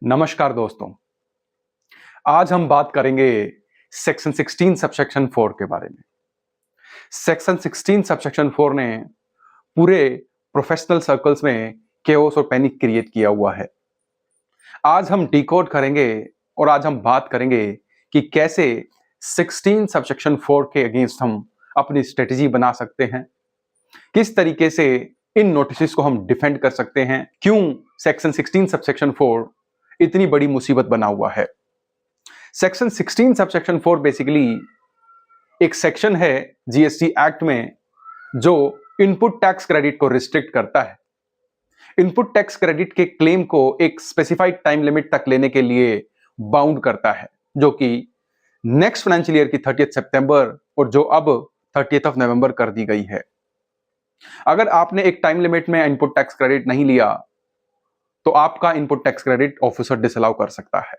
नमस्कार दोस्तों। आज हम बात करेंगे सेक्शन 16 सबसेक्शन 4 के बारे में। सेक्शन 16 सबसेक्शन 4 ने पूरे प्रोफेशनल सर्कल्स में केओस और पैनिक क्रिएट किया हुआ है। आज हम डिकोड करेंगे और आज हम बात करेंगे कि कैसे 16 सबसेक्शन 4 के अगेंस्ट हम अपनी स्ट्रेटेजी बना सकते हैं, किस तरीके से इन नोटिस को हम डिफेंड कर सकते हैं, क्यों सेक्शन 16 सबसेक्शन 4 इतनी बड़ी मुसीबत बना हुआ है। सेक्शन 16 सबसेक्शन 4 बेसिकली एक सेक्शन है जीएसटी एक्ट में जो इनपुट टैक्स क्रेडिट को रिस्ट्रिक्ट करता है। इनपुट टैक्स क्रेडिट के क्लेम को एक स्पेसिफाइड टाइम लिमिट तक लेने के लिए बाउंड करता है, जो कि नेक्स्ट फाइनेंशियल ईयर की 30 सितंबर और जो अब 30 नवंबर कर दी गई है। अगर आपने एक टाइम लिमिट में इनपुट टैक्स क्रेडिट नहीं लिया तो आपका input tax credit officer disallow कर सकता है।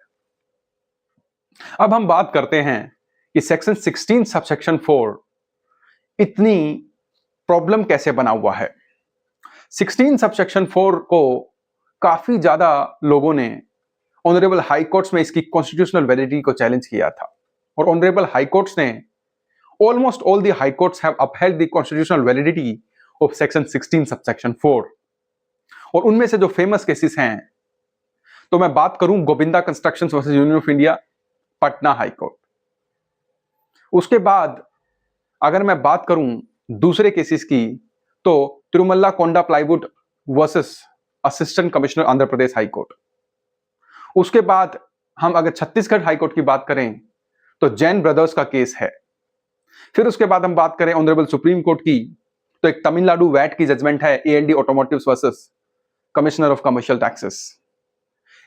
अब हम बात करते हैं कि सेक्शन 16 सबसेक्शन 4 इतनी प्रॉब्लम कैसे बना हुआ है। 16 सबसेक्शन 4 को काफी ज्यादा लोगों ने ऑनरेबल हाई कोर्ट्स में इसकी कॉन्स्टिट्यूशनल वैलिडिटी को चैलेंज किया था और ऑनरेबल हाई कोर्ट्स ने almost all the high courts have upheld the constitutional validity of section 16 subsection 4। और उनमें से जो फेमस केसेस हैं, तो मैं बात करूं Govinda constructions versus union of India, Patna high court. उसके बाद अगर मैं बात करूं दूसरे केसेस की, तो Tirumala Konda plywood versus assistant commissioner Andhra Pradesh high court. उसके बाद हम अगर छत्तीसगढ़ हाई कोर्ट की बात करें तो जैन ब्रदर्स का केस है। फिर उसके बाद हम बात करें ऑनरेबल सुप्रीम कोर्ट की, तो एक तमिलनाडु वैट की जजमेंट है ALD automotives versus commissioner of commercial taxes.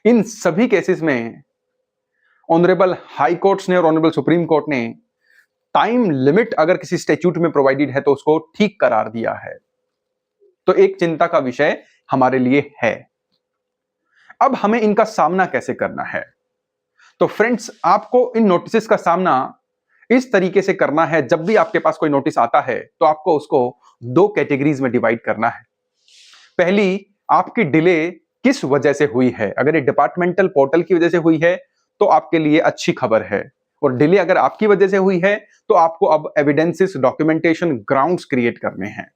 इन सभी केसेस में ऑनरेबल हाई कोर्ट्स ने और ऑनरेबल सुप्रीम कोर्ट ने टाइम लिमिट अगर किसी स्टैट्यूट में प्रोवाइडेड है तो उसको ठीक करार दिया है। तो एक चिंता का विषय हमारे लिए है। अब हमें इनका सामना कैसे करना है? तो फ्रेंड्स, आपको इन नोटिस का सामना इस तरीके से करना है, जब भी आपके पास कोई नोटिस आता है तो आपको उसको दो कैटेगरीज में डिवाइड करना है। पहली, आपकी डिले किस वजह से हुई है। अगर ये डिपार्टमेंटल पोर्टल की वजह से हुई है तो आपके लिए अच्छी खबर है, और डिले अगर आपकी वजह से हुई है तो आपको अब एविडेंसेस, डॉक्यूमेंटेशन, ग्राउंड्स क्रिएट करने हैं।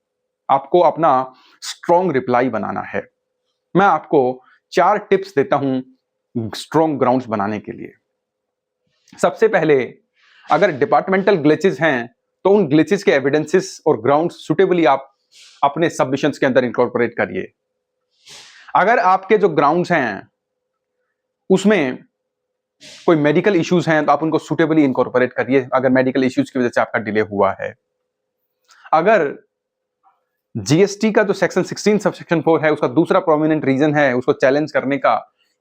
आपको अपना स्ट्रॉन्ग रिप्लाई बनाना है। मैं आपको 4 टिप्स देता हूं स्ट्रॉन्ग ग्राउंड्स बनाने के लिए। सबसे पहले, अगर डिपार्टमेंटल ग्लिचेस हैं तो उन ग्लिचेस के एविडेंसेस और ग्राउंड्स सुटेबली आप अपने सबमिशंस के अंदर इंकॉर्पोरेट करिए। अगर आपके जो ग्राउंड्स हैं उसमें कोई मेडिकल इश्यूज हैं तो आप उनको सुटेबली इंकॉर्पोरेट करिए, अगर मेडिकल इश्यूज की वजह से आपका डिले हुआ है। अगर जीएसटी का जो सेक्शन 16 सबसेक्शन 4 है उसका दूसरा प्रोमिनेंट रीजन है उसको चैलेंज करने का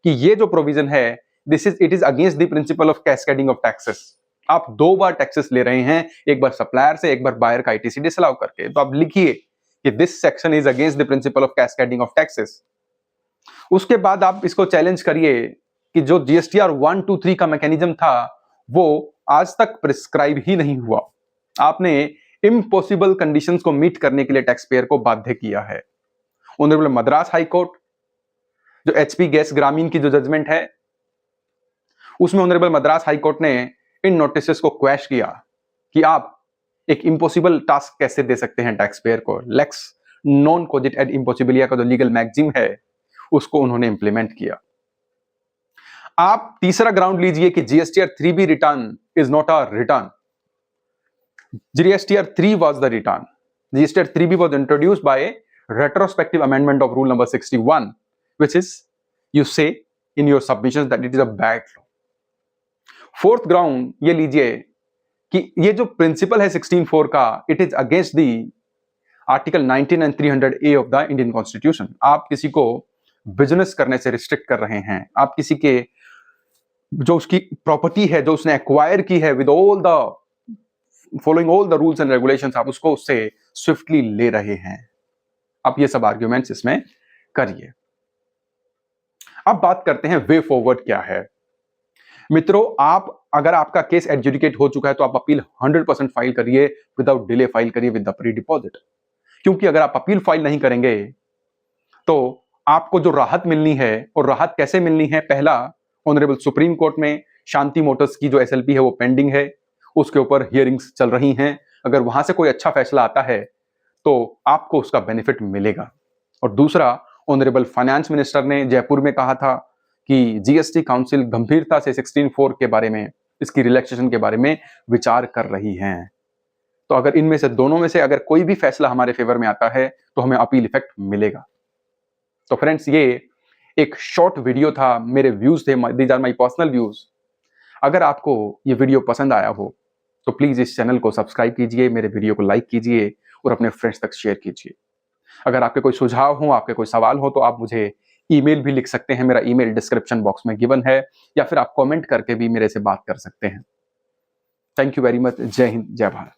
कि ये जो प्रोविजन है it is against the principle of cascading of taxes. आप 2 बार टैक्सेस ले रहे हैं, एक बार सप्लायर से, एक बार बायर का आईटीसी डिसअलाउ करके। तो आप लिखिए कि this section is against the principle of cascading of taxes. उसके बाद आप इसको चैलेंज करिए कि जो जीएसटीआर 1, 2, 3 का मैकेनिज्म था वो आज तक प्रिस्क्राइब ही नहीं हुआ। आपने इम्पॉसिबल कंडीशंस को मीट करने के लिए टैक्स पेयर को बाध्य किया है। ऑनरेबल मद्रास हाई कोर्ट, जो एचपी गैस ग्रामीण की जो जजमेंट है उसमें ऑनरेबल मद्रास हाई कोर्ट ने इन नोटिस को क्वैश किया कि आप एक इम्पॉसिबल टास्क कैसे दे सकते हैं टैक्स पेयर को। लेक्स नॉन कोजिट एड इम्पॉसिबिलिया का जो लीगल मैक्सिम है उसको उन्होंने इंप्लीमेंट किया। आप तीसरा ग्राउंड लीजिए कि GSTR 3B return is not a return. GSTR 3 was the return. GSTR 3B was introduced by a retrospective amendment of rule number 61, which is you say in your submissions that it is a bad law. Fourth ground ये लीजिए कि ये जो principal है 16(4) का, it is against the article 19 and 300A of the Indian Constitution. आप किसी को बिजनेस करने से रिस्ट्रिक्ट कर रहे हैं। आप किसी के जो उसकी प्रॉपर्टी है जो उसने एक्वायर की है with all the following all the rules and regulations, आप उसको उससे स्विफ्टली ले रहे हैं। आप ये सब आर्ग्यूमेंट्स इसमें करिए। अब बात करते हैं वे फॉरवर्ड क्या है। मित्रों, आप अगर आपका केस एडजुडिकेट हो चुका है तो आप अपील 100% फाइल करिए, विदाउट डिले फाइल करिए विद द प्री डिपॉजिट। क्योंकि अगर आप अपील फाइल नहीं करेंगे तो आपको जो राहत मिलनी है, और राहत कैसे मिलनी है, पहला, ऑनरेबल सुप्रीम कोर्ट में शांति मोटर्स की जो एसएलपी है वो पेंडिंग है, उसके ऊपर हियरिंग्स चल रही हैं। अगर वहां से कोई अच्छा फैसला आता है तो आपको उसका बेनिफिट मिलेगा। और दूसरा, ऑनरेबल फाइनेंस मिनिस्टर ने जयपुर में कहा था कि जीएसटी काउंसिल गंभीरता से 16(4) के बारे में, इसकी रिलैक्सेशन के बारे में विचार कर रही है। तो अगर इनमें से, दोनों में से अगर कोई भी फैसला हमारे फेवर में आता है तो हमें अपील इफेक्ट मिलेगा। तो फ्रेंड्स, ये एक शॉर्ट वीडियो था, मेरे व्यूज थे, these are my personal views. अगर आपको ये वीडियो पसंद आया हो तो प्लीज इस चैनल को सब्सक्राइब कीजिए, मेरे वीडियो को लाइक कीजिए और अपने फ्रेंड्स तक शेयर कीजिए। अगर आपके कोई सुझाव हो, आपके कोई सवाल हो, तो आप मुझे ईमेल भी लिख सकते हैं। मेरा ईमेल डिस्क्रिप्शन बॉक्स में गिवन है, या फिर आप कमेंट करके भी मेरे से बात कर सकते हैं। Thank you very much. जय हिंद, जय भारत।